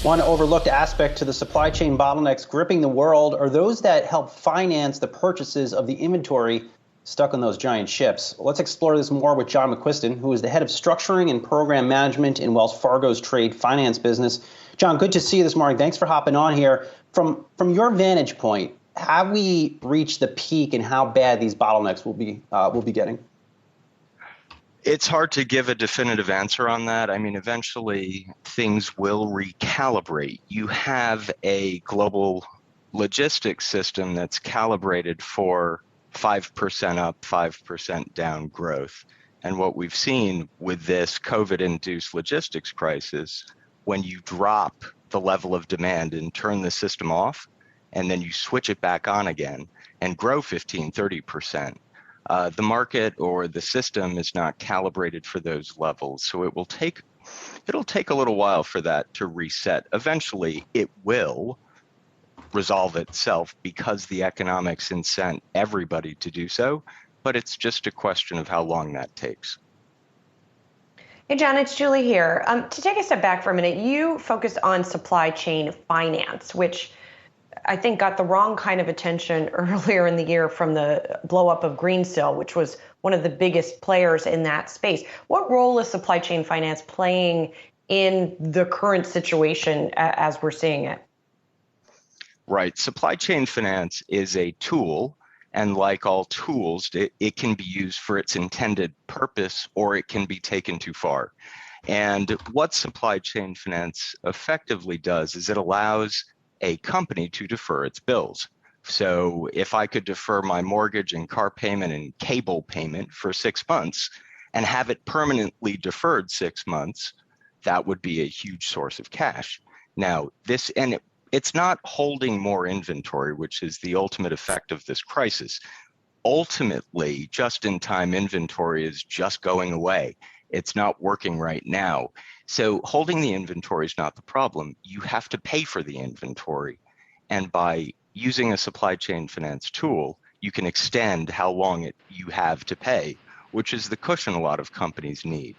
One overlooked aspect to the supply chain bottlenecks gripping the world are those that help finance the purchases of the inventory stuck on those giant ships. Let's explore this more with John McQuiston, who is the head of structuring and program management in Wells Fargo's trade finance business. John, good to see you this morning. Thanks for hopping on here. From your vantage point, have we reached the peak and how bad these bottlenecks will be getting? It's hard to give a definitive answer on that. I mean, eventually things will recalibrate. You have a global logistics system that's calibrated for 5% up, 5% down growth. And what we've seen with this COVID-induced logistics crisis, when you drop the level of demand and turn the system off, and then you switch it back on again and grow 15, 30%, the market or the system is not calibrated for those levels. So it'll take a little while for that to reset. Eventually, it will resolve itself because the economics incent everybody to do so, but it's just a question of how long that takes. Hey, John, it's Julie here. To take a step back for a minute, you focused on supply chain finance, which I think got the wrong kind of attention earlier in the year from the blow up of Greensill, which was one of the biggest players in that space. What role is supply chain finance playing in the current situation as we're seeing it? Right. Supply chain finance is a tool, and like all tools, it can be used for its intended purpose or it can be taken too far. And what supply chain finance effectively does is it allows a company to defer its bills. So if I could defer my mortgage and car payment and cable payment for 6 months and have it permanently deferred 6 months, that would be a huge source of cash. Now, it's not holding more inventory, which is the ultimate effect of this crisis. Ultimately, just-in-time inventory is just going away. It's not working right now. So holding the inventory is not the problem. You have to pay for the inventory. And by using a supply chain finance tool, you can extend how long you have to pay, which is the cushion a lot of companies need.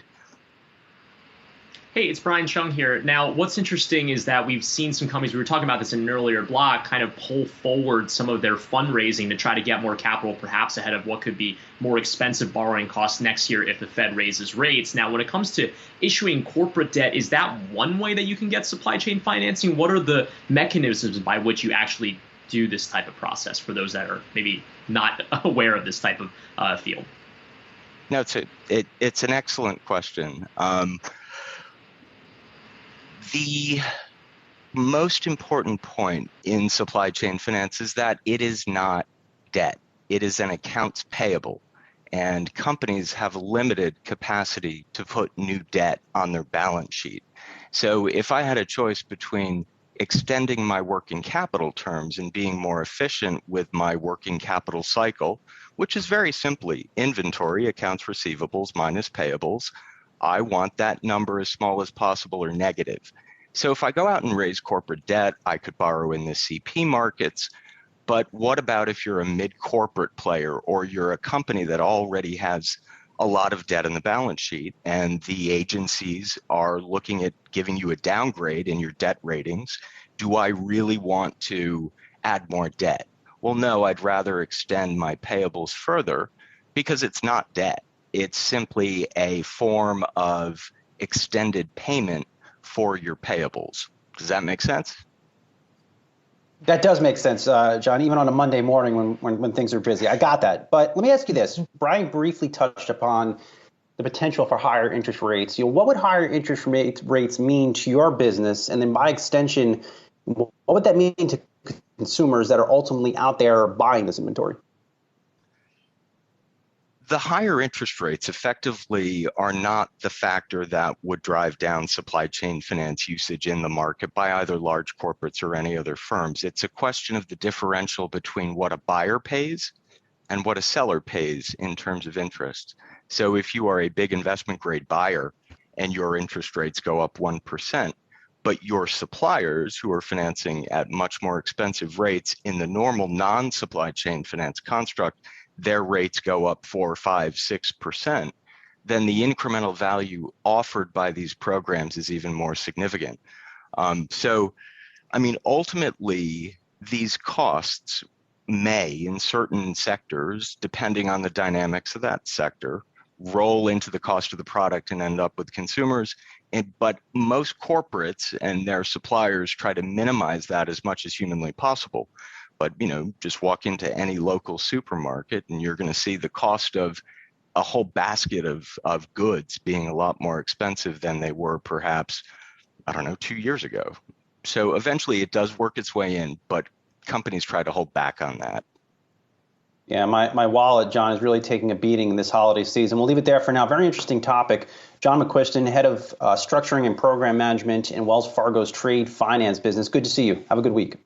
Hey, it's Brian Chung here. Now, what's interesting is that we've seen some companies, we were talking about this in an earlier block, kind of pull forward some of their fundraising to try to get more capital, perhaps ahead of what could be more expensive borrowing costs next year if the Fed raises rates. Now, when it comes to issuing corporate debt, is that one way that you can get supply chain financing? What are the mechanisms by which you actually do this type of process for those that are maybe not aware of this type of field? No, it's an excellent question. The most important point in supply chain finance is that it is not debt. It is an accounts payable, and companies have limited capacity to put new debt on their balance sheet. So if I had a choice between extending my working capital terms and being more efficient with my working capital cycle, which is very simply inventory, accounts receivables minus payables, I want that number as small as possible or negative. So if I go out and raise corporate debt, I could borrow in the CP markets. But what about if you're a mid-corporate player or you're a company that already has a lot of debt in the balance sheet and the agencies are looking at giving you a downgrade in your debt ratings? Do I really want to add more debt? Well, no, I'd rather extend my payables further because it's not debt. It's simply a form of extended payment for your payables. Does that make sense? That does make sense, John, even on a Monday morning when things are busy. I got that. But let me ask you this. Brian briefly touched upon the potential for higher interest rates. What would higher interest rates mean to your business? And then by extension, what would that mean to consumers that are ultimately out there buying this inventory? The higher interest rates effectively are not the factor that would drive down supply chain finance usage in the market by either large corporates or any other firms. It's a question of the differential between what a buyer pays and what a seller pays in terms of interest. So if you are a big investment grade buyer and your interest rates go up 1%, but your suppliers who are financing at much more expensive rates in the normal non-supply chain finance construct, their rates go up 4, 5, 6%, then the incremental value offered by these programs is even more significant. So, I mean, ultimately, these costs may, in certain sectors, depending on the dynamics of that sector, roll into the cost of the product and end up with consumers. But most corporates and their suppliers try to minimize that as much as humanly possible. But, just walk into any local supermarket and you're going to see the cost of a whole basket of goods being a lot more expensive than they were perhaps, 2 years ago. So eventually it does work its way in, but companies try to hold back on that. Yeah, my wallet, John, is really taking a beating this holiday season. We'll leave it there for now. Very interesting topic. John McQuiston, head of structuring and program management in Wells Fargo's trade finance business. Good to see you. Have a good week.